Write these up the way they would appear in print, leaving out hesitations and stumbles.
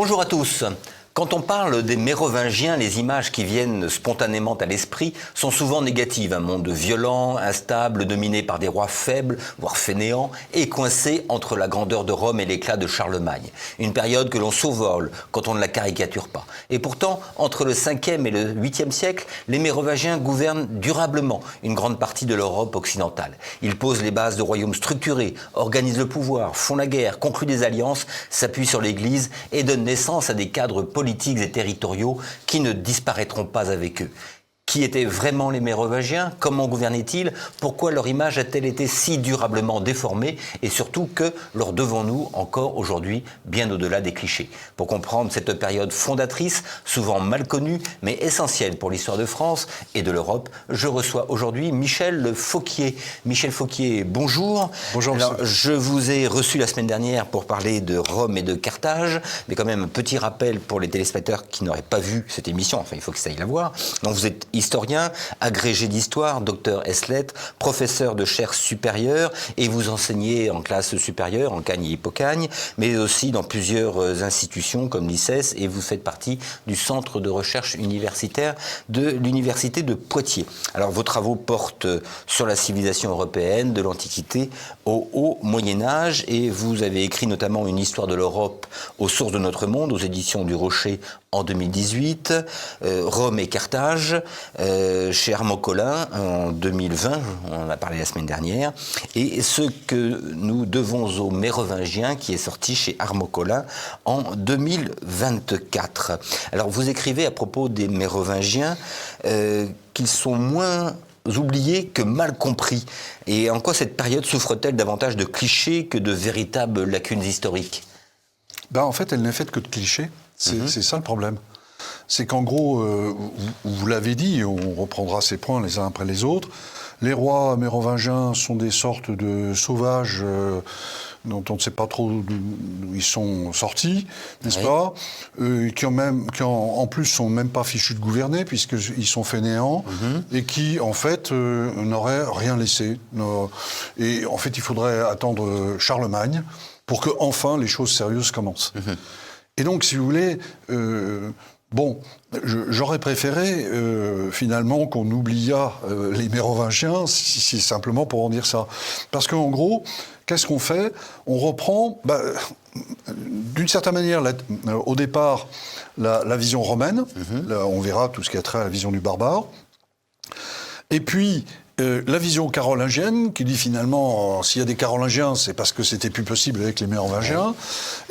Bonjour à tous. Quand on parle des Mérovingiens, les images qui viennent spontanément à l'esprit sont souvent négatives. Un monde violent, instable, dominé par des rois faibles, voire fainéants, et coincé entre la grandeur de Rome et l'éclat de Charlemagne. Une période que l'on survole quand on ne la caricature pas. Et pourtant, entre le 5e et le 8e siècle, les Mérovingiens gouvernent durablement une grande partie de l'Europe occidentale. Ils posent les bases de royaumes structurés, organisent le pouvoir, font la guerre, concluent des alliances, s'appuient sur l'Église et donnent naissance à des cadres politiques et territoriaux qui ne disparaîtront pas avec eux. Qui étaient vraiment les Mérovingiens? Comment gouvernaient-ils? Pourquoi leur image a-t-elle été si durablement déformée? Et surtout, que leur devons-nous encore aujourd'hui, bien au-delà des clichés? Pour comprendre cette période fondatrice, souvent mal connue, mais essentielle pour l'histoire de France et de l'Europe, je reçois aujourd'hui Michel Fauquier. Michel Fauquier, bonjour. Bonjour, monsieur. Alors, je vous ai reçu la semaine dernière pour parler de Rome et de Carthage, mais quand même un petit rappel pour les téléspectateurs qui n'auraient pas vu cette émission, enfin il faut qu'ils aillent la voir. Donc vous êtes historien, agrégé d'histoire, docteur ès lettres, professeur de chaires supérieures, et vous enseignez en classe supérieure, en Cagne et Hippocagne, mais aussi dans plusieurs institutions comme l'ICES, et vous faites partie du centre de recherche universitaire de l'université de Poitiers. Alors vos travaux portent sur la civilisation européenne de l'Antiquité au Haut Moyen-Âge, et vous avez écrit notamment une histoire de l'Europe aux sources de notre monde, aux éditions du Rocher en 2018, Rome et Carthage, chez Armand Collin en 2020, on en a parlé la semaine dernière, et ce que nous devons aux Mérovingiens, qui est sorti chez Armand Collin en 2024. Alors vous écrivez à propos des Mérovingiens qu'ils sont moins oubliés que mal compris. Et en quoi cette période souffre-t-elle davantage de clichés que de véritables lacunes historiques? En fait, elle n'est faite que de clichés. C'est ça le problème. C'est qu'en gros, vous l'avez dit, on reprendra ces points les uns après les autres, les rois mérovingiens sont des sortes de sauvages dont on ne sait pas trop d'où ils sont sortis, n'est-ce pas, qui en plus sont même pas fichus de gouverner puisqu'ils sont fainéants et qui en fait n'auraient rien laissé. Et en fait il faudrait attendre Charlemagne pour que enfin les choses sérieuses commencent. Et donc si vous voulez... j'aurais préféré finalement qu'on oubliât les Mérovingiens, si simplement pour en dire ça. Parce qu'en gros, qu'est-ce qu'on fait? On reprend, d'une certaine manière, au départ, la vision romaine. Là, on verra tout ce qui a trait à la vision du barbare. Et puis... la vision carolingienne, qui dit finalement, s'il y a des Carolingiens, c'est parce que c'était plus possible avec les Mérovingiens.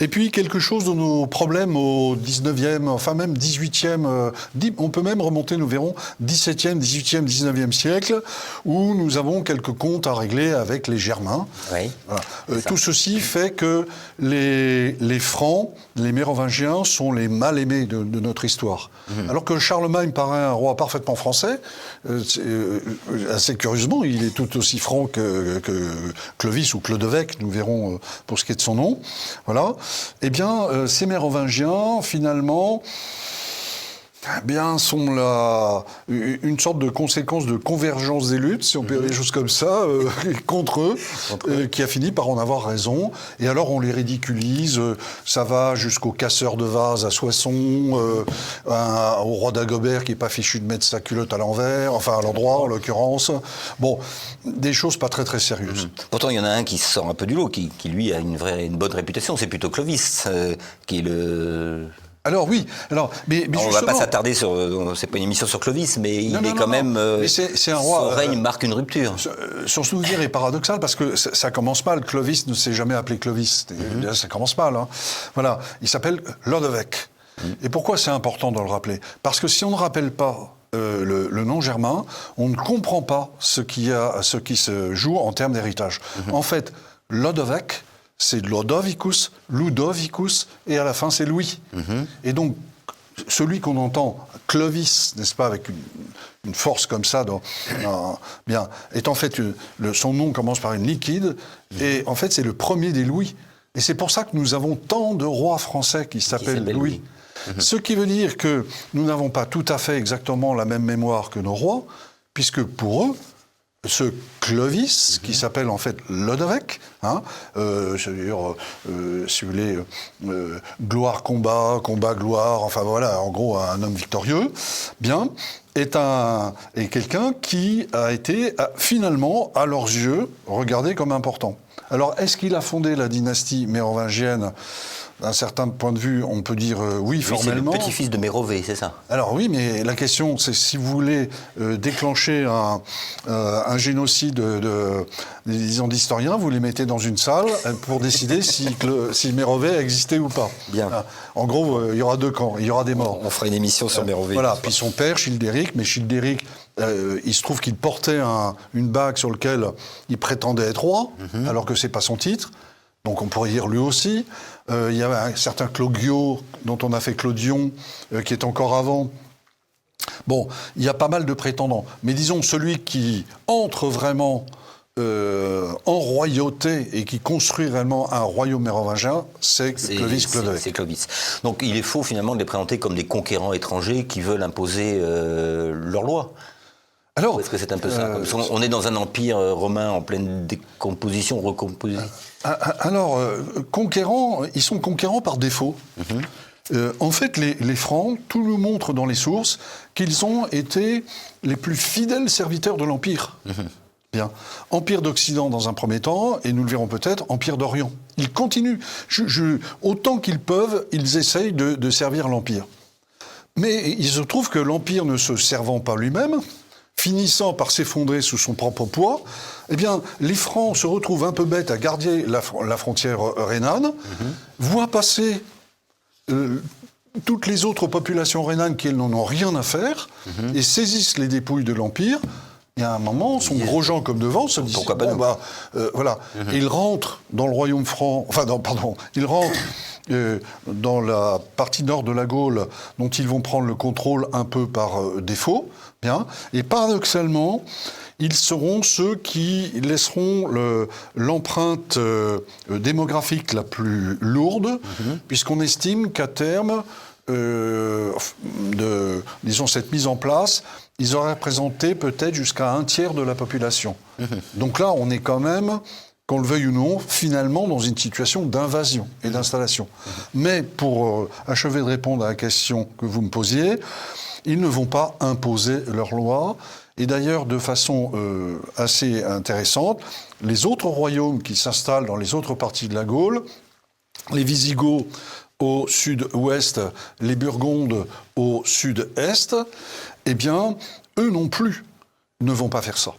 Et puis quelque chose de nos problèmes au 19e, enfin même 18e, on peut même remonter, nous verrons, 17e, 18e, 19e siècle, où nous avons quelques comptes à régler avec les Germains. Oui, voilà. Tout ceci fait que les Francs, les Mérovingiens, sont les mal-aimés de notre histoire. Alors que Charlemagne paraît un roi parfaitement français, assez curieusement, il est tout aussi franc que Clovis ou Clodovec, nous verrons pour ce qui est de son nom. Voilà. Eh bien, ces Mérovingiens, finalement, sont une sorte de conséquence de convergence des luttes, si on peut dire des choses comme ça, contre eux, qui a fini par en avoir raison. Et alors on les ridiculise, ça va jusqu'au casseur de vases à Soissons, au roi d'Agobert qui n'est pas fichu de mettre sa culotte à l'envers, enfin à l'endroit en l'occurrence. Bon, des choses pas très très sérieuses. Pourtant il y en a un qui sort un peu du lot, qui lui a une bonne réputation, c'est plutôt Clovis, qui est le... Alors oui, mais on ne va pas s'attarder sur, c'est pas une émission sur Clovis, mais il est quand même, c'est un roi, son règne marque une rupture. Son souvenir est paradoxal parce que ça commence mal. Clovis ne s'est jamais appelé Clovis, ça commence mal. Hein. Voilà, il s'appelle Lodewijk. Et pourquoi c'est important de le rappeler? Parce que si on ne rappelle pas le nom germain, on ne comprend pas ce qui se joue en termes d'héritage. En fait, Lodewijk, c'est Ludovicus, et à la fin c'est Louis. Et donc, celui qu'on entend, Clovis, n'est-ce pas, avec une force comme ça, est en fait, son nom commence par une liquide, et en fait c'est le premier des Louis. Et c'est pour ça que nous avons tant de rois français qui s'appellent Louis. Ce qui veut dire que nous n'avons pas tout à fait exactement la même mémoire que nos rois, puisque pour eux, ce Clovis, qui s'appelle en fait Lodewijk, c'est-à-dire, si vous voulez, gloire, combat, combat, gloire, enfin voilà, en gros, un homme victorieux, bien, est quelqu'un qui a été, finalement, à leurs yeux, regardé comme important. Alors, est-ce qu'il a fondé la dynastie mérovingienne ? D'un certain point de vue, on peut dire oui, formellement. C'est le petit-fils de Mérové, c'est ça? Alors oui, mais la question, c'est si vous voulez déclencher un génocide disons d'historiens, vous les mettez dans une salle pour décider si Mérové a existé ou pas. Bien. En gros, il y aura deux camps, il y aura des morts. On fera une émission sur Mérové. Voilà, puis son père, Childéric, mais Childéric, il se trouve qu'il portait une bague sur laquelle il prétendait être roi, alors que c'est pas son titre. Donc on pourrait dire lui aussi. Il y avait un certain Claudio, dont on a fait Clodion, qui est encore avant. Bon, il y a pas mal de prétendants. Mais disons, celui qui entre vraiment en royauté et qui construit réellement un royaume mérovingien, c'est Clovis Clodewijk. C'est Clovis. Donc il est faux finalement de les présenter comme des conquérants étrangers qui veulent imposer leurs lois. Alors, est-ce que c'est un peu ça? On est dans un empire romain en pleine décomposition, recomposition. Alors, conquérants, ils sont conquérants par défaut. En fait, les Francs, tout nous montre dans les sources qu'ils ont été les plus fidèles serviteurs de l'Empire. Bien. Empire d'Occident dans un premier temps, et nous le verrons peut-être, Empire d'Orient. Ils continuent. Autant qu'ils peuvent, ils essayent de servir l'Empire. Mais il se trouve que l'Empire ne se servant pas lui-même, finissant par s'effondrer sous son propre poids, eh bien, les Francs se retrouvent un peu bêtes à garder la frontière rhénane, voient passer toutes les autres populations rhénanes qui, elles, n'en ont rien à faire, et saisissent les dépouilles de l'Empire. Il y a un moment, son gros Jean comme devant se dit pourquoi pas voilà. Et ils rentrent dans le royaume franc, ils rentrent dans la partie nord de la Gaule, dont ils vont prendre le contrôle un peu par défaut, bien. Et paradoxalement, ils seront ceux qui laisseront l'empreinte démographique la plus lourde, puisqu'on estime qu'à terme, disons, cette mise en place, ils auraient représenté peut-être jusqu'à 1/3 de la population. Donc là, on est quand même, qu'on le veuille ou non, finalement dans une situation d'invasion et d'installation. Mais pour achever de répondre à la question que vous me posiez, ils ne vont pas imposer leurs lois. Et d'ailleurs, de façon assez intéressante, les autres royaumes qui s'installent dans les autres parties de la Gaule, les Visigoths au sud-ouest, les Burgondes au sud-est, eh bien, eux non plus ne vont pas faire ça.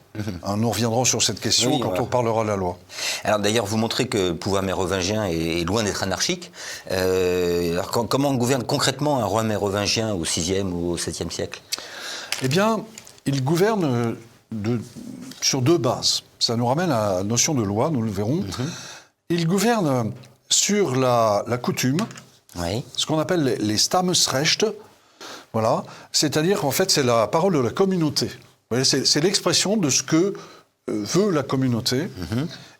Nous reviendrons sur cette question quand on parlera de la loi. Alors d'ailleurs, vous montrez que le pouvoir mérovingien est loin d'être anarchique. Alors, comment on gouverne concrètement un roi mérovingien au VIe ou au VIIe siècle? Eh bien, il gouverne sur deux bases. Ça nous ramène à la notion de loi, nous le verrons. Il gouverne sur la coutume, ce qu'on appelle les Stammesrecht. Voilà. C'est-à-dire qu'en fait, c'est la parole de la communauté. Vous voyez, c'est l'expression de ce que veut la communauté.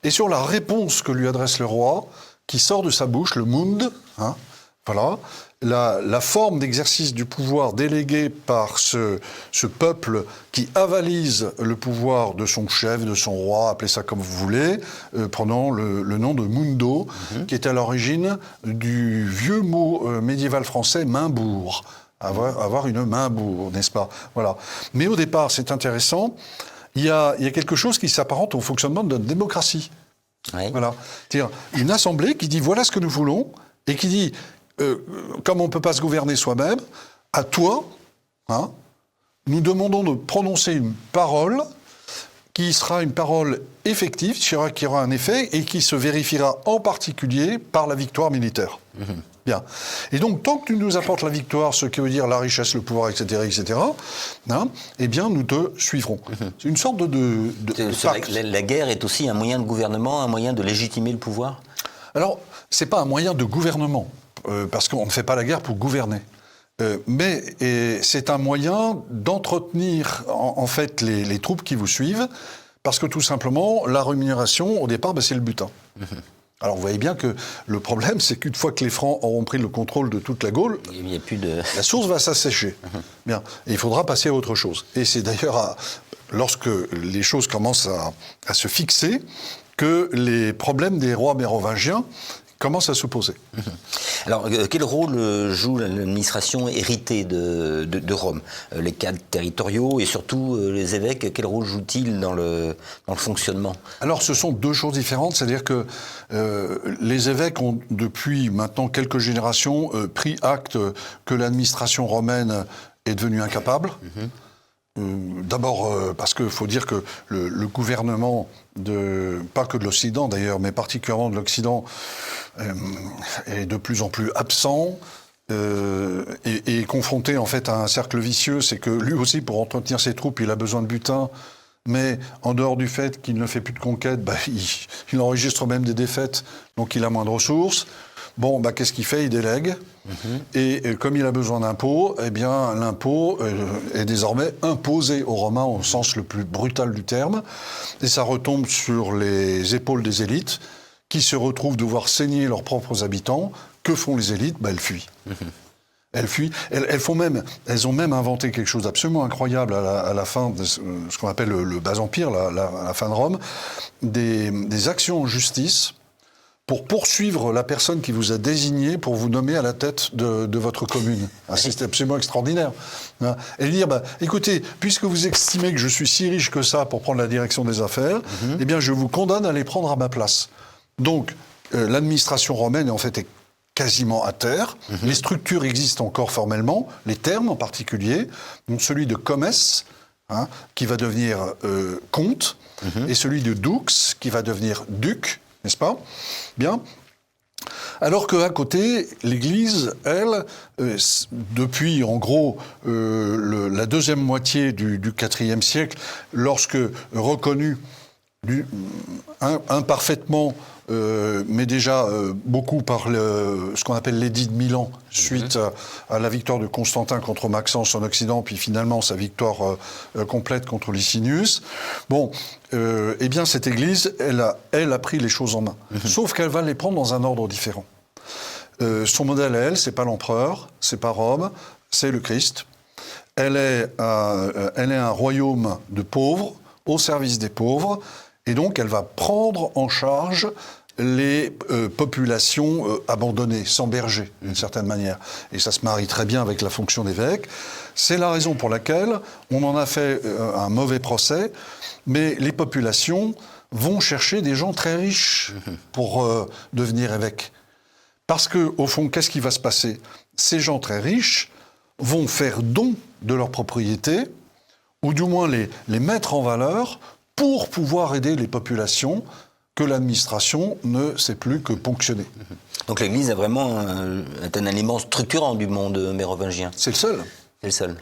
Et sur la réponse que lui adresse le roi, qui sort de sa bouche, le Mund, voilà, la forme d'exercice du pouvoir délégué par ce peuple qui avalise le pouvoir de son chef, de son roi, appelez ça comme vous voulez, prenant le nom de Mundo, qui est à l'origine du vieux mot médiéval français main-bourg. Avoir une main-bourg, n'est-ce pas? Voilà. Mais au départ, c'est intéressant, il y a quelque chose qui s'apparente au fonctionnement de notre démocratie. Voilà. C'est-à-dire une assemblée qui dit voilà ce que nous voulons, et qui dit comme on ne peut pas se gouverner soi-même, à toi, nous demandons de prononcer une parole qui sera une parole effective, qui aura un effet et qui se vérifiera en particulier par la victoire militaire. Bien. Et donc, tant que tu nous apportes la victoire, ce qui veut dire la richesse, le pouvoir, etc., eh bien, nous te suivrons. C'est une sorte de la guerre est aussi un moyen de gouvernement, un moyen de légitimer le pouvoir? Alors, c'est pas un moyen de gouvernement, parce qu'on ne fait pas la guerre pour gouverner. Mais c'est un moyen d'entretenir en fait les troupes qui vous suivent, parce que tout simplement, la rémunération, au départ, c'est le butin. Alors vous voyez bien que le problème, c'est qu'une fois que les Francs auront pris le contrôle de toute la Gaule, il y a plus de... la source va s'assécher. Bien. Et il faudra passer à autre chose. Et c'est d'ailleurs lorsque les choses commencent à se fixer, que les problèmes des rois mérovingiens commencent à se poser. Alors, quel rôle joue l'administration héritée de Rome? Les cadres territoriaux et surtout les évêques, quel rôle jouent-ils dans le fonctionnement? Alors, ce sont deux choses différentes, c'est-à-dire que les évêques ont, depuis maintenant quelques générations, pris acte que l'administration romaine est devenue incapable. D'abord parce qu'il faut dire que le gouvernement, pas que de l'Occident d'ailleurs, mais particulièrement de l'Occident, est de plus en plus absent et confronté en fait à un cercle vicieux. C'est que lui aussi, pour entretenir ses troupes, il a besoin de butin. Mais en dehors du fait qu'il ne fait plus de conquêtes, il enregistre même des défaites, donc il a moins de ressources. Bon, qu'est-ce qu'il fait? Il délègue. Et comme il a besoin d'impôts, eh bien, l'impôt est désormais imposé aux Romains au sens le plus brutal du terme. Et ça retombe sur les épaules des élites qui se retrouvent devoir saigner leurs propres habitants. Que font les élites? Elles fuient. Elles fuient. Elles ont même inventé quelque chose d'absolument incroyable à la fin de ce qu'on appelle le Bas Empire, à la fin de Rome, des actions en justice pour poursuivre la personne qui vous a désigné pour vous nommer à la tête de votre commune. C'est absolument extraordinaire. Et dire, écoutez, puisque vous estimez que je suis si riche que ça pour prendre la direction des affaires, eh bien je vous condamne à les prendre à ma place. Donc, l'administration romaine, en fait, est quasiment à terre. Les structures existent encore formellement, les termes en particulier, donc celui de comes, qui va devenir comte, et celui de dux, qui va devenir duc, n'est-ce pas? Bien. Alors qu'à côté, l'Église, elle, depuis en gros la deuxième moitié du IVe siècle, lorsque reconnue imparfaitement, mais déjà beaucoup par ce qu'on appelle l'édit de Milan, suite à la victoire de Constantin contre Maxence en Occident, puis finalement sa victoire complète contre Licinius. Bon, eh bien cette Église, elle a pris les choses en main. Sauf qu'elle va les prendre dans un ordre différent. Son modèle, elle, c'est pas l'empereur, c'est pas Rome, c'est le Christ. Elle est un royaume de pauvres, au service des pauvres, et donc elle va prendre en charge les populations abandonnées, sans berger, d'une certaine manière. Et ça se marie très bien avec la fonction d'évêque. C'est la raison pour laquelle on en a fait un mauvais procès, mais les populations vont chercher des gens très riches pour devenir évêques. Parce qu'au fond, qu'est-ce qui va se passer? Ces gens très riches vont faire don de leurs propriétés, ou du moins les mettre en valeur pour pouvoir aider les populations que l'administration ne sait plus que ponctionner. Donc l'Église est vraiment un élément structurant du monde mérovingien. C'est le seul. C'est le seul.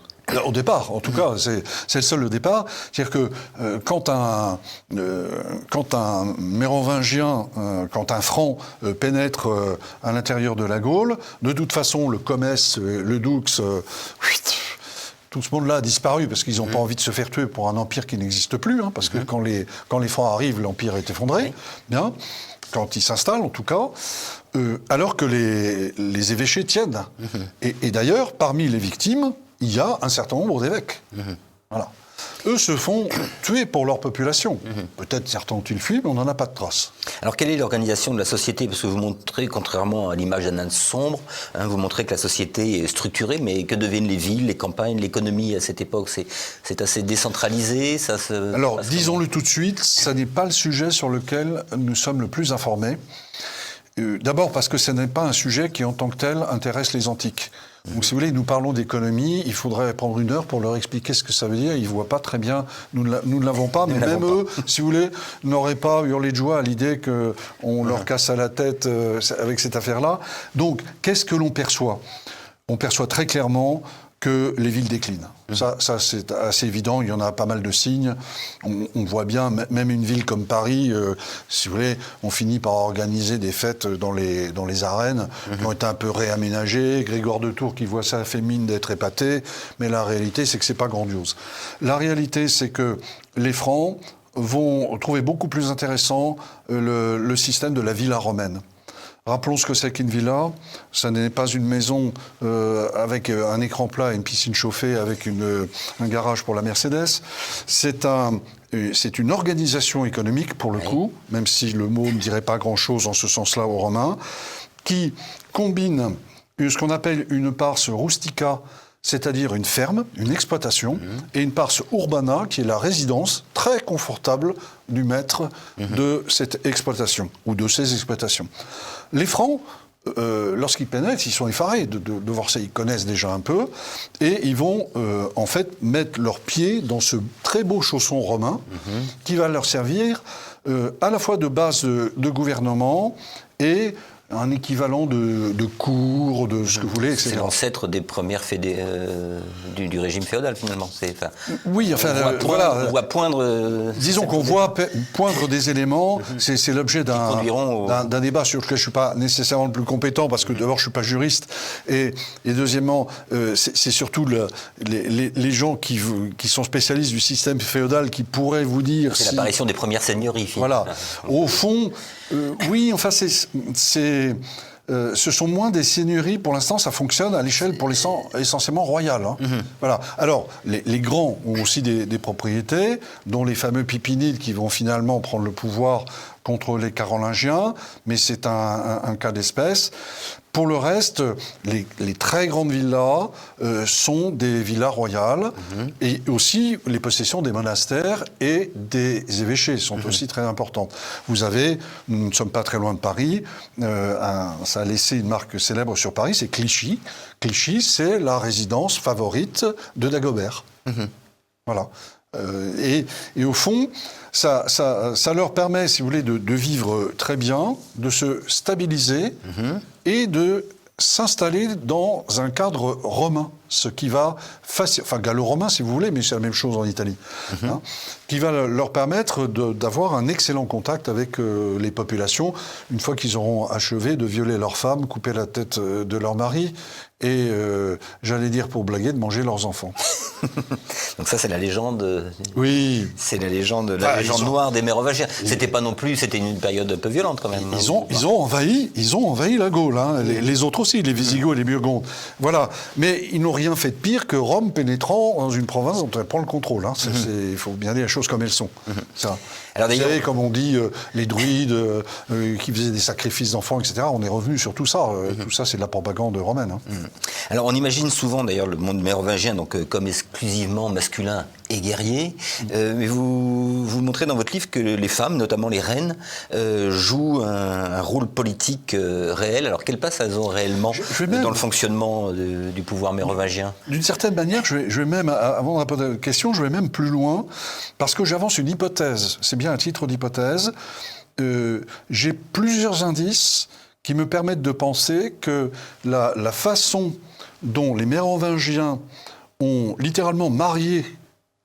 Au départ, en tout cas, c'est le seul au départ. C'est-à-dire que quand un mérovingien, quand un franc pénètre à l'intérieur de la Gaule, de toute façon, le comes, le dux, tout ce monde-là a disparu parce qu'ils n'ont pas envie de se faire tuer pour un empire qui n'existe plus, parce que quand les Francs arrivent, l'empire est effondré, bien, quand ils s'installent en tout cas, alors que les évêchés tiennent. Et d'ailleurs, parmi les victimes, il y a un certain nombre d'évêques. Voilà. Eux se font tuer pour leur population. Peut-être certains ont-ils fui, mais on n'en a pas de traces. Alors quelle est l'organisation de la société? Parce que vous montrez, contrairement à l'image d'un âne sombre, vous montrez que la société est structurée, mais que deviennent les villes, les campagnes, l'économie à cette époque? C'est assez décentralisé, Alors, disons-le tout de suite, ça n'est pas le sujet sur lequel nous sommes le plus informés. D'abord parce que ce n'est pas un sujet qui, en tant que tel, intéresse les antiques. Donc, si vous voulez, nous parlons d'économie, il faudrait prendre une heure pour leur expliquer ce que ça veut dire. Ils ne voient pas très bien, nous ne l'avons pas, mais même eux, si vous voulez, n'auraient pas hurlé de joie à l'idée qu'on leur casse à la tête avec cette affaire-là. Donc, qu'est-ce que l'on perçoit? On perçoit très clairement que les villes déclinent. Ça c'est assez évident, il y en a pas mal de signes. On voit bien, même une ville comme Paris, si vous voulez, on finit par organiser des fêtes dans les arènes qui ont été un peu réaménagées. Grégoire de Tours qui voit ça fait mine d'être épaté, mais la réalité c'est que c'est pas grandiose. La réalité c'est que les Francs vont trouver beaucoup plus intéressant le système de la villa romaine. Rappelons ce que c'est qu'une villa. Ça n'est pas une maison avec un écran plat et une piscine chauffée avec un garage pour la Mercedes. C'est une organisation économique, pour le coup, même si le mot ne dirait pas grand-chose en ce sens-là aux Romains, qui combine ce qu'on appelle une pars rustica, c'est-à-dire une ferme, une exploitation, et une pars urbana, qui est la résidence très confortable du maître de cette exploitation, ou de ces exploitations. Les Francs, lorsqu'ils pénètrent, ils sont effarés de voir ça, ils connaissent déjà un peu, et ils vont en fait mettre leurs pieds dans ce très beau chausson romain, qui va leur servir à la fois de base de gouvernement et un équivalent de cour, de ce que vous voulez, etc. C'est l'ancêtre des premières du régime féodal, finalement. Oui, enfin, on voit poindre... disons qu'on voit poindre des éléments, c'est l'objet d'un débat sur lequel je ne suis pas nécessairement le plus compétent, parce que d'abord, je ne suis pas juriste, et deuxièmement, c'est surtout les gens qui sont spécialistes du système féodal qui pourraient vous dire... C'est l'apparition des premières seigneuries, finalement. Voilà. Au fond, oui, enfin, ce sont moins des seigneuries, pour l'instant, ça fonctionne à l'échelle pour essentiellement royale. Hein. Voilà. Alors, les grands ont aussi des propriétés, dont les fameux Pipinides qui vont finalement prendre le pouvoir contre les Carolingiens, mais c'est un cas d'espèce. Pour le reste, les très grandes villas sont des villas royales, et aussi les possessions des monastères et des évêchés sont aussi très importantes. Vous avez, nous ne sommes pas très loin de Paris, ça a laissé une marque célèbre sur Paris, c'est Clichy. Clichy, c'est la résidence favorite de Dagobert. Voilà. Et au fond, ça leur permet, si vous voulez, de vivre très bien, de se stabiliser et de s'installer dans un cadre romain, ce qui va enfin gallo-romain si vous voulez, mais c'est la même chose en Italie, hein, qui va leur permettre d'avoir un excellent contact avec les populations une fois qu'ils auront achevé de violer leurs femmes, couper la tête de leur mari et, j'allais dire pour blaguer, de manger leurs enfants. Donc ça, c'est la légende. Oui. C'est la légende noire des Mérovingiens. C'était pas non plus, c'était une période un peu violente quand même. Ils ont envahi la Gaule, hein. Les autres aussi, les Visigoths et les Burgondes. Voilà. Mais ils n'ont rien fait de pire que Rome pénétrant dans une province dont elle prend le contrôle. Hein. Il faut bien dire les choses comme elles sont. Ça. Alors, vous savez, comme on dit, les druides qui faisaient des sacrifices d'enfants, etc. On est revenu sur tout ça. Tout ça, c'est de la propagande romaine. Hein. Alors, on imagine souvent, d'ailleurs, le monde mérovingien comme exclusivement masculin et guerrier. Mais vous montrez dans votre livre que les femmes, notamment les reines, jouent un rôle politique réel. Alors, quelle place elles ont réellement dans le fonctionnement du pouvoir mérovingien? D'une certaine manière, je vais même, avant de répondre à la question, je vais même plus loin, parce que j'avance une hypothèse. C'est bien un titre d'hypothèse. J'ai plusieurs indices qui me permettent de penser que la façon dont les Mérovingiens ont littéralement marié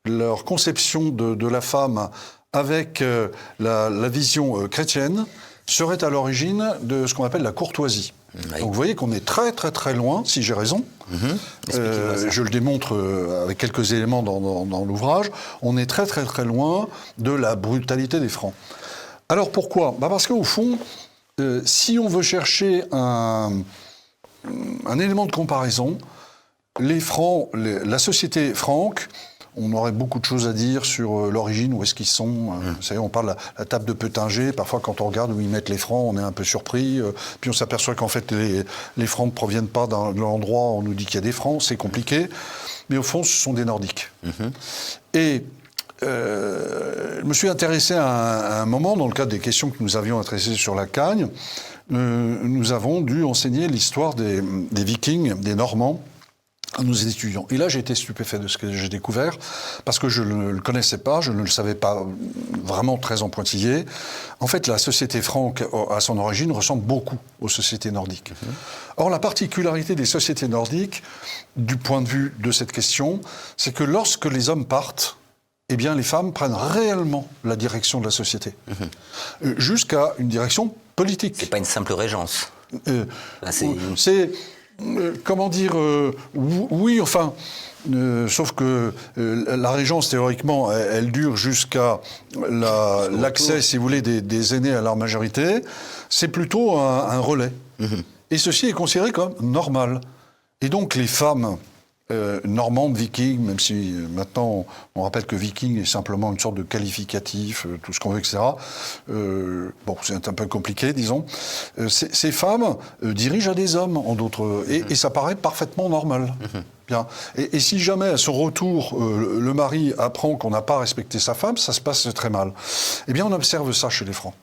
leur conception de la femme avec la vision chrétienne serait à l'origine de ce qu'on appelle la courtoisie. Oui. Donc vous voyez qu'on est très très très loin, si j'ai raison. Je le démontre avec quelques éléments dans l'ouvrage. On est très très très loin de la brutalité des Francs. Alors pourquoi ? Parce qu'au fond, si on veut chercher un élément de comparaison, les Francs, la société franque, on aurait beaucoup de choses à dire sur l'origine, où est-ce qu'ils sont. Vous savez, on parle de la table de Peutinger. Parfois, quand on regarde où ils mettent les Francs, on est un peu surpris. Puis on s'aperçoit qu'en fait, les Francs ne proviennent pas de l'endroit où on nous dit qu'il y a des Francs. C'est compliqué. Mais au fond, ce sont des Nordiques. Et je me suis intéressé à un moment, dans le cadre des questions que nous avions adressées sur la Cagne, nous avons dû enseigner l'histoire des Vikings, des Normands, à nos étudiants. Et là, j'ai été stupéfait de ce que j'ai découvert, parce que je ne le connaissais pas, je ne le savais pas vraiment très en pointillé. En fait, la société franque, à son origine, ressemble beaucoup aux sociétés nordiques. Or, la particularité des sociétés nordiques, du point de vue de cette question, c'est que lorsque les hommes partent, eh bien, les femmes prennent réellement la direction de la société, jusqu'à une direction politique. C'est pas une simple régence. C'est... comment dire, oui, enfin, sauf que la régence, théoriquement, elle dure jusqu'à l'accès, si vous voulez, des aînés à leur majorité. C'est plutôt un relais. Et ceci est considéré comme normal. Et donc les femmes normandes, vikings, même si maintenant on rappelle que viking est simplement une sorte de qualificatif, tout ce qu'on veut, etc. Bon, c'est un peu compliqué, disons. Ces femmes dirigent à des hommes, en d'autres, et ça paraît parfaitement normal. Bien. Et si jamais, à son retour, le mari apprend qu'on n'a pas respecté sa femme, ça se passe très mal. Eh bien, on observe ça chez les Francs.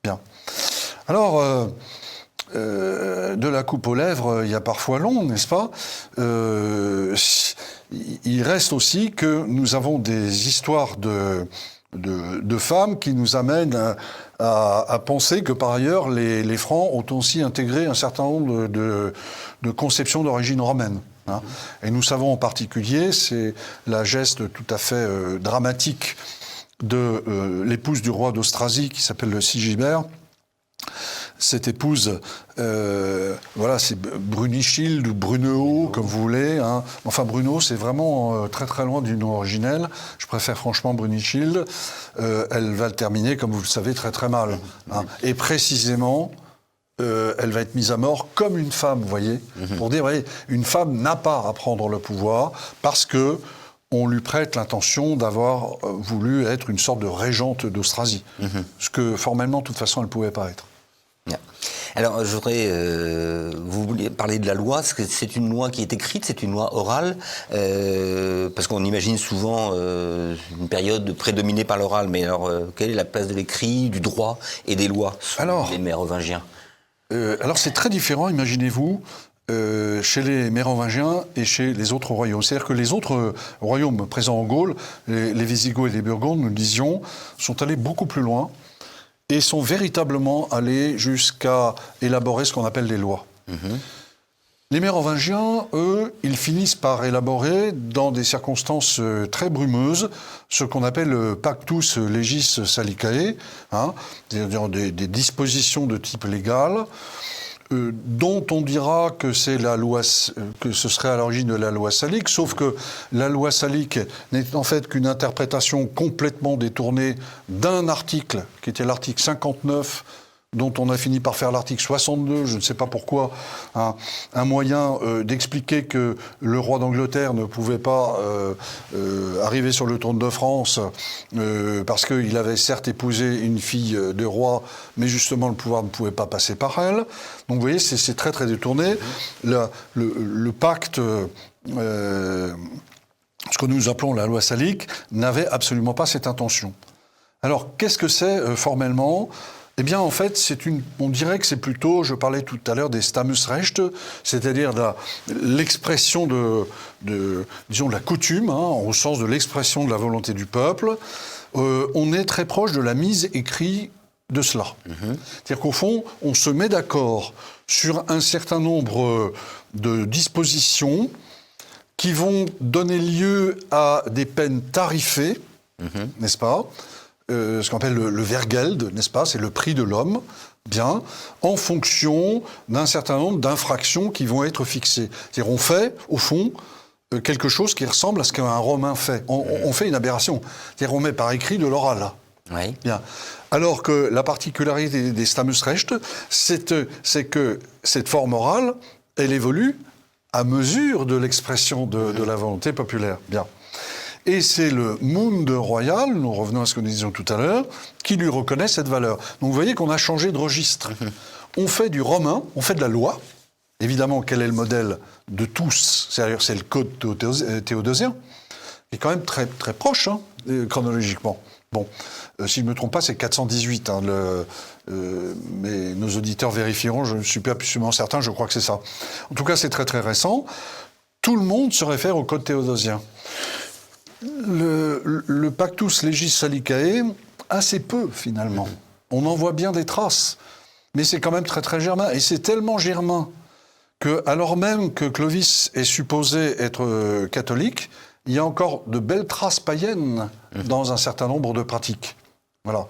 Bien. Alors, de la coupe aux lèvres, il y a parfois long, n'est-ce pas ? Il reste aussi que nous avons des histoires de femmes qui nous amènent à penser que, par ailleurs, les Francs ont aussi intégré un certain nombre de conceptions d'origine romaine. Hein. Et nous savons en particulier, c'est la geste tout à fait dramatique de l'épouse du roi d'Austrasie, qui s'appelle Sigibert. Cette épouse, voilà, c'est Brunichild ou Brunehaut, comme vous voulez. Hein. Enfin, Bruno, c'est vraiment très très loin du nom originel. Je préfère franchement Brunichild. Elle va le terminer, comme vous le savez, très très mal. Hein. Et précisément, elle va être mise à mort comme une femme, vous voyez. Pour dire, vous voyez, une femme n'a pas à prendre le pouvoir parce que on lui prête l'intention d'avoir voulu être une sorte de régente d'Austrasie. Ce que formellement, de toute façon, elle ne pouvait pas être. Alors, je voudrais, vous vouliez parler de la loi, c'est une loi qui est écrite, c'est une loi orale, parce qu'on imagine souvent une période prédominée par l'oral, mais alors, quelle est la place de l'écrit, du droit et des lois sous les Mérovingiens ? Alors, c'est très différent, imaginez-vous, chez les Mérovingiens et chez les autres royaumes. C'est-à-dire que les autres royaumes présents en Gaule, les Visigoths et les Burgondes, nous le disions, sont allés beaucoup plus loin, et sont véritablement allés jusqu'à élaborer ce qu'on appelle des lois. Les Mérovingiens, eux, ils finissent par élaborer, dans des circonstances très brumeuses, ce qu'on appelle le Pactus Legis Salicae, hein, c'est-à-dire des dispositions de type légal, dont on dira que c'est la loi, que ce serait à l'origine de la loi salique, sauf que la loi salique n'est en fait qu'une interprétation complètement détournée d'un article, qui était l'article 59, dont on a fini par faire l'article 62, je ne sais pas pourquoi, hein, un moyen d'expliquer que le roi d'Angleterre ne pouvait pas arriver sur le trône de France parce qu'il avait certes épousé une fille de roi, mais justement le pouvoir ne pouvait pas passer par elle. Donc vous voyez, c'est très très détourné. Le pacte, ce que nous appelons la loi salique, n'avait absolument pas cette intention. Alors qu'est-ce que c'est formellement ? Eh bien, en fait, on dirait que c'est plutôt, je parlais tout à l'heure des Stammesrecht, c'est-à-dire l'expression disons, de la coutume, hein, au sens de l'expression de la volonté du peuple. On est très proche de la mise écrite de cela. C'est-à-dire qu'au fond, on se met d'accord sur un certain nombre de dispositions qui vont donner lieu à des peines tarifées, n'est-ce pas ? Ce qu'on appelle le Vergeld, n'est-ce pas ? C'est le prix de l'homme, bien, en fonction d'un certain nombre d'infractions qui vont être fixées. C'est-à-dire, on fait, au fond, quelque chose qui ressemble à ce qu'un Romain fait. On fait une aberration. C'est-à-dire, on met par écrit de l'oral. Oui. Bien. Alors que la particularité des Stammesrecht, c'est que cette forme orale, elle évolue à mesure de l'expression de la volonté populaire. Bien. Et c'est le Mund royal, nous revenons à ce que nous disions tout à l'heure, qui lui reconnaît cette valeur. Donc vous voyez qu'on a changé de registre. On fait du romain, on fait de la loi. Évidemment, quel est le modèle de tous ? C'est-à-dire, c'est le code théodosien, qui est quand même très, très proche, hein, chronologiquement. Bon, si je ne me trompe pas, c'est 418. Hein, mais nos auditeurs vérifieront, je ne suis pas absolument certain, je crois que c'est ça. En tout cas, c'est très, très récent. Tout le monde se réfère au code théodosien. Le Pactus Legis Salicae, assez peu finalement. On en voit bien des traces, mais c'est quand même très très germain. Et c'est tellement germain que, alors même que Clovis est supposé être catholique, il y a encore de belles traces païennes dans un certain nombre de pratiques. Voilà.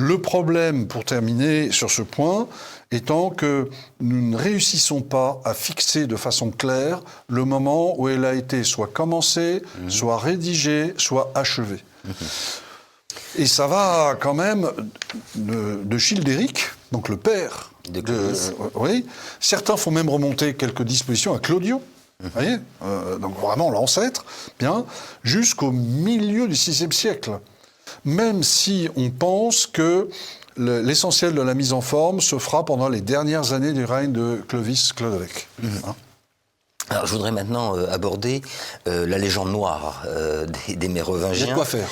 Le problème, pour terminer sur ce point, étant que nous ne réussissons pas à fixer de façon claire le moment où elle a été soit commencée, soit rédigée, soit achevée. Et ça va quand même de Childéric, donc le père oui. Certains font même remonter quelques dispositions à Claudio, vous voyez, donc vraiment l'ancêtre, bien, jusqu'au milieu du VIe siècle. Même si on pense que l'essentiel de la mise en forme se fera pendant les dernières années du règne de Clovis Chlodeweg. Alors, je voudrais maintenant aborder la légende noire des Mérovingiens. Il y a de quoi faire.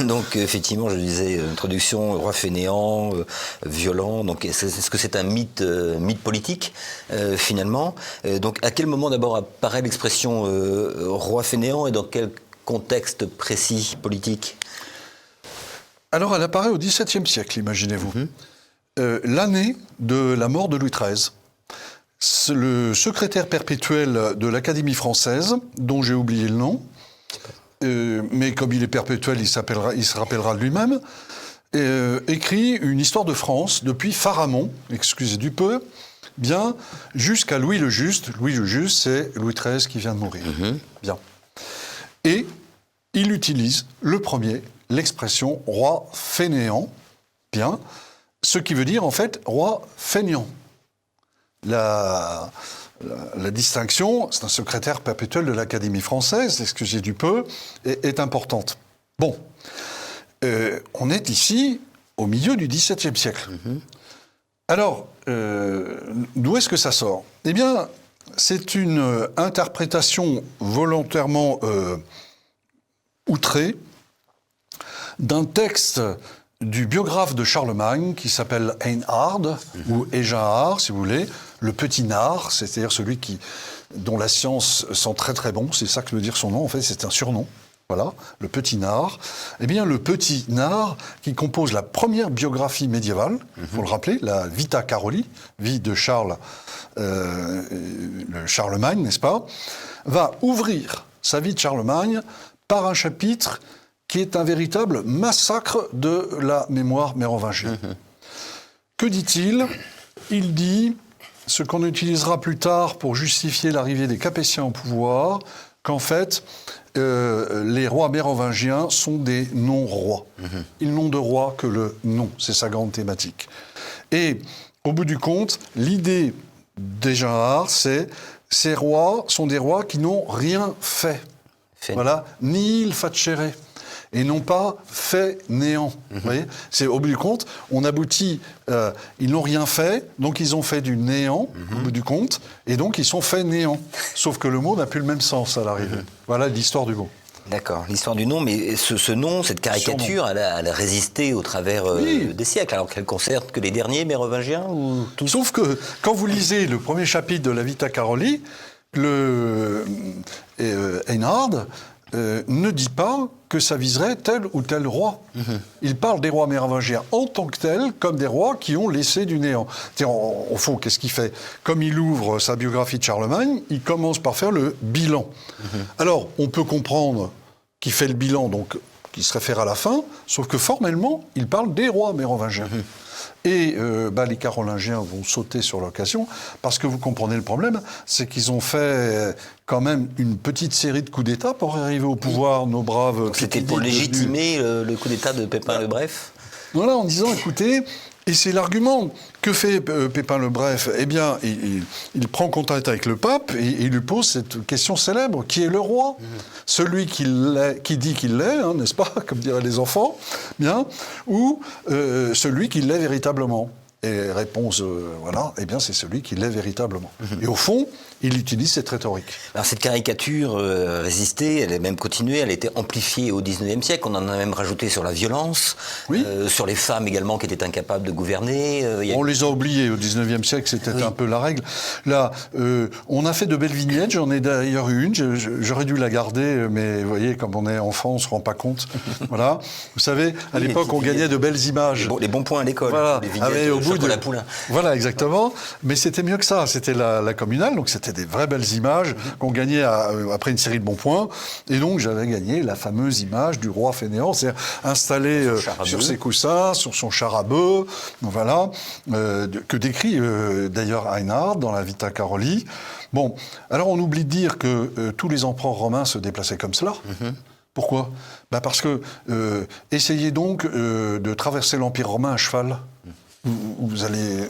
Donc, effectivement, je disais, introduction, roi fainéant, violent. Donc, est-ce que c'est un mythe politique, finalement? Donc, à quel moment d'abord apparaît l'expression roi fainéant et dans quel contexte précis politique? Alors, elle apparaît au XVIIe siècle, imaginez-vous. L'année de la mort de Louis XIII. Le secrétaire perpétuel de l'Académie française, dont j'ai oublié le nom, mais comme il est perpétuel, il se rappellera de lui-même, écrit une histoire de France depuis Pharamond, excusez du peu, bien, jusqu'à Louis le Juste. Louis le Juste, c'est Louis XIII qui vient de mourir. Bien. Et il utilise le premier l'expression roi fainéant, bien, ce qui veut dire en fait roi feignant. La distinction, c'est un secrétaire perpétuel de l'Académie française, excusez du peu, est importante. Bon, on est ici au milieu du XVIIe siècle. Alors, d'où est-ce que ça sort? Eh bien, c'est une interprétation volontairement outrée d'un texte du biographe de Charlemagne qui s'appelle Einhard, ou Eginhard, si vous voulez, le petit nard, c'est-à-dire celui dont la science sent très très bon, c'est ça que veut dire son nom, en fait c'est un surnom, voilà, le petit nard. Eh bien le petit nard qui compose la première biographie médiévale, il faut le rappeler, la Vita Caroli, vie de Charles, le Charlemagne, n'est-ce pas, va ouvrir sa vie de Charlemagne par un chapitre qui est un véritable massacre de la mémoire mérovingienne. Que dit-il? Il dit, ce qu'on utilisera plus tard pour justifier l'arrivée des Capétiens au pouvoir, qu'en fait, les rois mérovingiens sont des non-rois. Ils n'ont de roi que le nom, c'est sa grande thématique. Et, au bout du compte, l'idée d'Eginhard, c'est ces rois sont des rois qui n'ont rien fait. Voilà, nihil facere. Et non pas fait néant. Vous voyez, c'est au bout du compte, on aboutit, ils n'ont rien fait, donc ils ont fait du néant, au bout du compte, et donc ils sont fait néant. Sauf que le mot n'a plus le même sens à l'arrivée. Voilà l'histoire du mot. D'accord, l'histoire du nom, mais ce nom, cette caricature, elle a résisté au travers des siècles, alors qu'elle concerne que les derniers mérovingiens ou tous? Sauf que quand vous lisez le premier chapitre de la Vita Caroli, Einhard ne dit pas que ça viserait tel ou tel roi. Il parle des rois mérovingiens en tant que tels, comme des rois qui ont laissé du néant. Au fond, qu'est-ce qu'il fait? Comme il ouvre sa biographie de Charlemagne, il commence par faire le bilan. Alors, on peut comprendre qu'il fait le bilan, donc qui se réfère à la fin, sauf que formellement, il parle des rois mérovingiens. Et les Carolingiens vont sauter sur l'occasion, parce que vous comprenez le problème, c'est qu'ils ont fait quand même une petite série de coups d'État pour arriver au pouvoir, nos braves... C'était pour légitimer le coup d'État de Pépin le Bref? Voilà, en disant, écoutez, et c'est l'argument, que fait Pépin le Bref? Eh bien, il prend contact avec le pape et il lui pose cette question célèbre, qui est le roi? Celui qui dit qu'il l'est, hein, n'est-ce pas, comme diraient les enfants, bien, ou celui qui l'est véritablement? Et réponse, voilà, eh bien c'est celui qui l'est véritablement. Et au fond, il utilise cette rhétorique. Alors cette caricature résistait, elle a même continué, elle a été amplifiée au XIXe siècle, on en a même rajouté sur la violence, sur les femmes également qui étaient incapables de gouverner. On les a oubliés au XIXe siècle, c'était un peu la règle. Là, on a fait de belles vignettes, j'en ai d'ailleurs eu une, j'aurais dû la garder, mais vous voyez, comme on est enfant, on ne se rend pas compte. Voilà. Vous savez, à l'époque, on gagnait de belles images. Les bons points à l'école, voilà. les vignettes au bout Chocolat Poulain. Voilà, exactement. Mais c'était mieux que ça, c'était la communale, donc c'était c'était des vraies belles images qu'on gagnait après une série de bons points. Et donc, j'avais gagné la fameuse image du roi fainéant, c'est-à-dire installé sur ses coussins, sur son char à bœuf, voilà, que décrit d'ailleurs Einhard dans la Vita Caroli. Bon, alors on oublie de dire que tous les empereurs romains se déplaçaient comme cela. Pourquoi ? Parce que essayez donc de traverser l'Empire romain à cheval. Vous allez,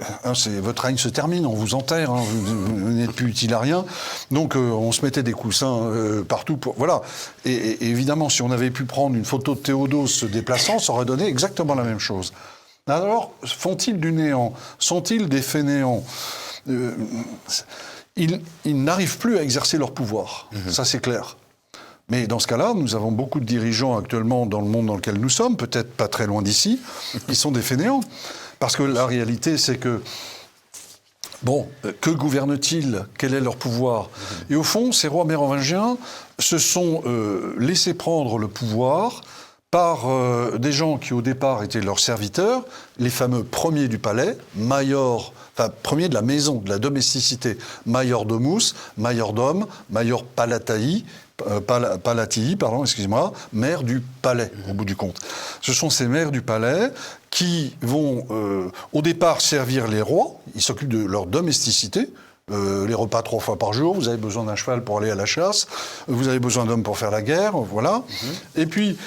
votre règne se termine, on vous enterre, vous n'êtes plus utile à rien. Donc on se mettait des coussins partout. Voilà. Et évidemment, si on avait pu prendre une photo de Théodose se déplaçant, ça aurait donné exactement la même chose. Alors, font-ils du néant ? Sont-ils des fainéants ? Ils n'arrivent plus à exercer leur pouvoir. Ça, c'est clair. Mais dans ce cas-là, nous avons beaucoup de dirigeants actuellement dans le monde dans lequel nous sommes, peut-être pas très loin d'ici, qui sont des fainéants. Parce que la réalité, c'est que, bon, que gouvernent-ils ? Quel est leur pouvoir ? Et au fond, ces rois mérovingiens se sont laissés prendre le pouvoir par des gens qui, au départ, étaient leurs serviteurs, les fameux premiers du palais, premiers de la maison, de la domesticité, majordomus, majordome, major palatii, maire du palais, au bout du compte. Ce sont ces maires du palais qui vont, au départ, servir les rois. Ils s'occupent de leur domesticité. Les repas 3 fois par jour, vous avez besoin d'un cheval pour aller à la chasse, vous avez besoin d'hommes pour faire la guerre, voilà. Et puis,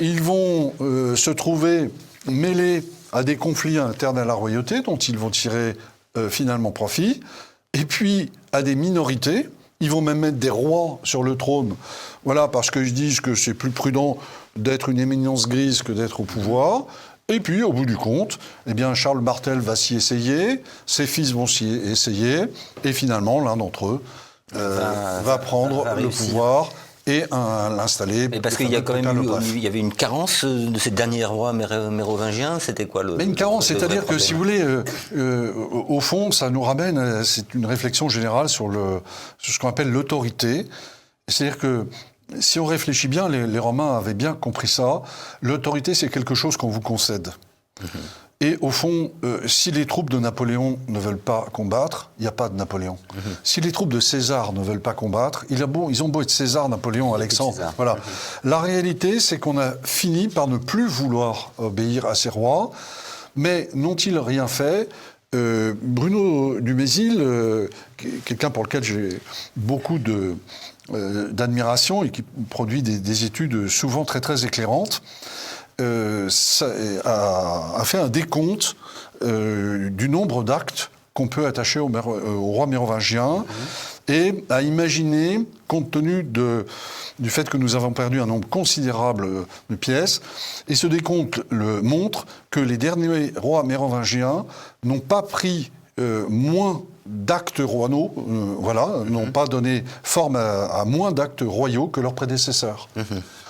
ils vont se trouver mêlés à des conflits internes à la royauté, dont ils vont tirer finalement profit, et puis à des minorités. Ils vont même mettre des rois sur le trône, voilà, parce qu'ils disent que c'est plus prudent d'être une éminence grise que d'être au pouvoir. Et puis, au bout du compte, eh bien, Charles Martel va s'y essayer, ses fils vont s'y essayer, et finalement, l'un d'entre eux va prendre le pouvoir et l'installer. Mais parce qu'il y a quand même il y avait une carence de ces derniers rois mérovingiens, c'était quoi le... Mais une carence, c'est-à-dire que, si vous voulez, au fond, ça nous ramène, c'est une réflexion générale sur ce qu'on appelle l'autorité. C'est-à-dire que, si on réfléchit bien, les Romains avaient bien compris ça. L'autorité, c'est quelque chose qu'on vous concède. Et au fond, si les troupes de Napoléon ne veulent pas combattre, il n'y a pas de Napoléon. Si les troupes de César ne veulent pas combattre, ils ont beau être César, Napoléon, Alexandre. Voilà. La réalité, c'est qu'on a fini par ne plus vouloir obéir à ces rois, mais n'ont-ils rien fait ? Bruno Dumézil, quelqu'un pour lequel j'ai beaucoup d'admiration et qui produit des études souvent très très éclairantes, a fait un décompte du nombre d'actes qu'on peut attacher au roi mérovingien et a imaginé, compte tenu du fait que nous avons perdu un nombre considérable de pièces, et ce décompte montre que les derniers rois mérovingiens n'ont pas pris moins d'actes royaux, n'ont pas donné forme à moins d'actes royaux que leurs prédécesseurs.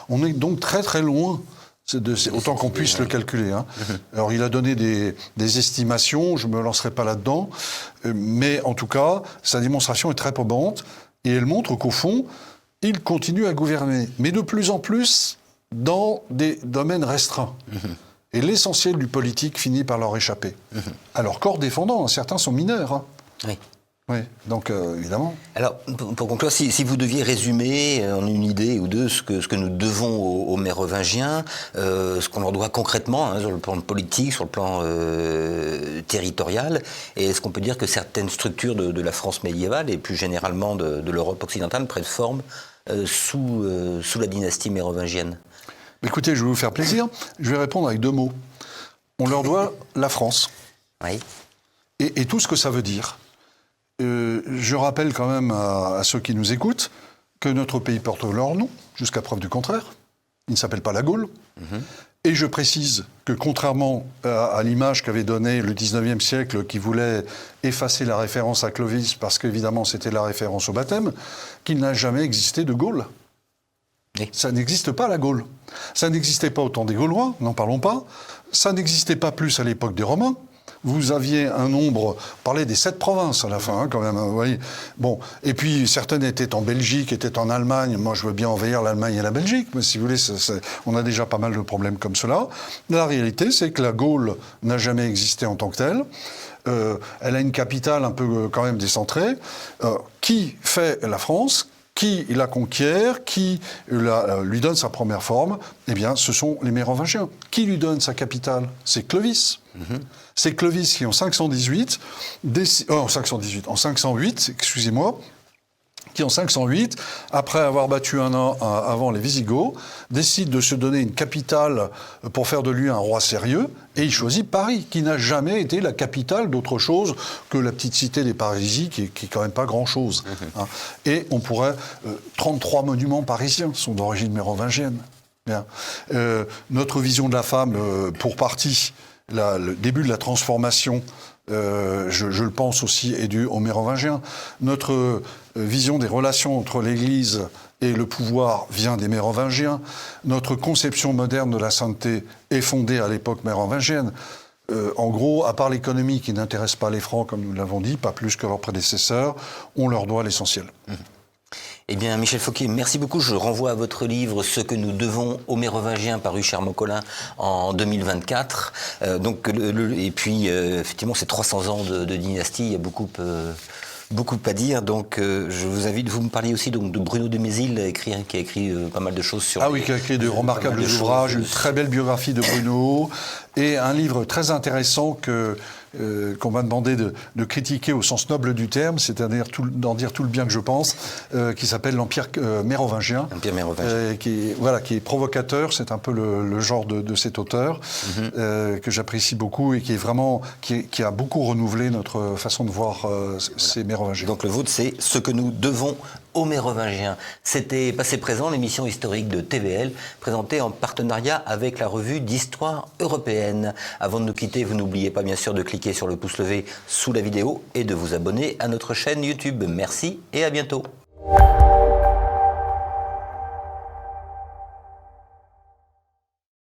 On est donc très très loin. Autant qu'on puisse le calculer. Alors, il a donné des estimations, je ne me lancerai pas là-dedans, mais en tout cas, sa démonstration est très probante, et elle montre qu'au fond, il continue à gouverner, mais de plus en plus dans des domaines restreints. Et l'essentiel du politique finit par leur échapper. Alors, corps défendant, certains sont mineurs. Oui. Oui, donc évidemment. Alors, pour conclure, si vous deviez résumer en une idée ou deux ce que nous devons aux Mérovingiens, ce qu'on leur doit concrètement, sur le plan politique, sur le plan territorial, et est-ce qu'on peut dire que certaines structures de la France médiévale et plus généralement de l'Europe occidentale prennent forme sous la dynastie mérovingienne ? Écoutez, je vais vous faire plaisir. Je vais répondre avec 2 mots. On leur doit la France. Oui. Et tout ce que ça veut dire. Je rappelle quand même à ceux qui nous écoutent que notre pays porte leur nom, jusqu'à preuve du contraire. Il ne s'appelle pas la Gaule. Et je précise que contrairement à l'image qu'avait donnée le 19e siècle, qui voulait effacer la référence à Clovis, parce qu'évidemment c'était la référence au baptême, qu'il n'a jamais existé de Gaule. Oui. Ça n'existe pas, la Gaule. Ça n'existait pas au temps des Gaulois, n'en parlons pas. Ça n'existait pas plus à l'époque des Romains. Vous aviez un nombre, on parlait des 7 provinces à la fin, quand même, vous voyez. Bon, et puis certaines étaient en Belgique, étaient en Allemagne. Moi, je veux bien envahir l'Allemagne et la Belgique, mais si vous voulez, on a déjà pas mal de problèmes comme cela. La réalité, c'est que la Gaule n'a jamais existé en tant que telle. elle a une capitale un peu quand même décentrée. Qui fait la France ? Qui la conquiert, qui lui donne sa première forme, eh bien, ce sont les Mérovingiens. Qui lui donne sa capitale ? C'est Clovis. C'est Clovis qui, en 508, en 508, excusez-moi, qui en 508, après avoir battu un an avant les Visigoths, décide de se donner une capitale pour faire de lui un roi sérieux, et il choisit Paris, qui n'a jamais été la capitale d'autre chose que la petite cité des Parisis, qui est quand même pas grand-chose. Hein. Et on pourrait... 33 monuments parisiens sont d'origine mérovingienne. Bien. Notre vision de la femme, pour partie, le début de la transformation, je le pense aussi, est dû aux Mérovingiens. Notre vision des relations entre l'Église et le pouvoir vient des Mérovingiens. Notre conception moderne de la sainteté est fondée à l'époque mérovingienne. En gros, à part l'économie qui n'intéresse pas les Francs, comme nous l'avons dit, pas plus que leurs prédécesseurs, on leur doit l'essentiel. Eh bien, Michel Fauquier, merci beaucoup. Je renvoie à votre livre « Ce que nous devons aux Mérovingiens » paru chez Armand-Collin en 2024. Et puis, effectivement, ces 300 ans de dynastie, il y a beaucoup à dire. Donc, je vous invite, vous me parliez aussi donc, de Bruno de Mézil, qui a écrit pas mal de choses sur... Ah oui, qui a écrit de remarquables ouvrages, une très belle biographie de Bruno, et un livre très intéressant qu'on m'a demandé de critiquer au sens noble du terme, c'est-à-dire d'en dire tout le bien que je pense, qui s'appelle l'Empire mérovingien. L'Empire mérovingien. Qui est provocateur, c'est un peu le genre de cet auteur, que j'apprécie beaucoup et qui est vraiment, qui a beaucoup renouvelé notre façon de voir ces Mérovingiens. Donc le vôtre, c'est ce que nous devons aux Mérovingiens. C'était Passé Présent, l'émission historique de TVL, présentée en partenariat avec la revue d'histoire européenne. Avant de nous quitter, vous n'oubliez pas bien sûr de cliquer sur le pouce levé sous la vidéo et de vous abonner à notre chaîne YouTube. Merci et à bientôt.